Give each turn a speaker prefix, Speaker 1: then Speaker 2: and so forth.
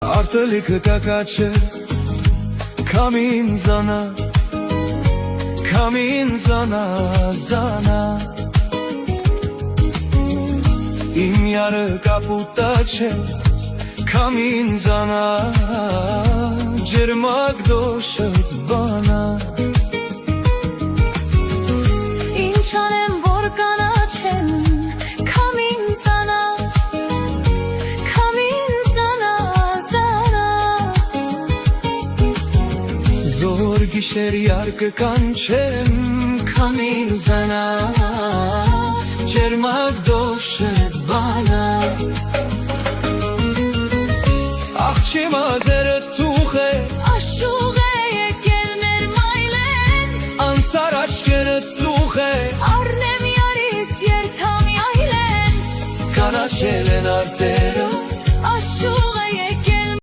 Speaker 1: Արտելիքը տակաչ է, քամին զանա, զանա Իմ յարը կապուտա չէ, քամին զանա, ջերմակ դոշըտ բանա
Speaker 2: Ինչ անեմ, որ կանաչեմ, քամին զանա, զանա
Speaker 1: Զոր գիշեր յարկը կանչեմ, քամին զանա, ջերմակ դոշըտ բանա Աղջի մազերը թուխ է,
Speaker 2: Աշուղ է եկել մեր մայլեն
Speaker 1: անցար աչքերը ծուխ է
Speaker 2: Առնեմ յարիս երթամ այլեն
Speaker 1: Կանաչել են արտերը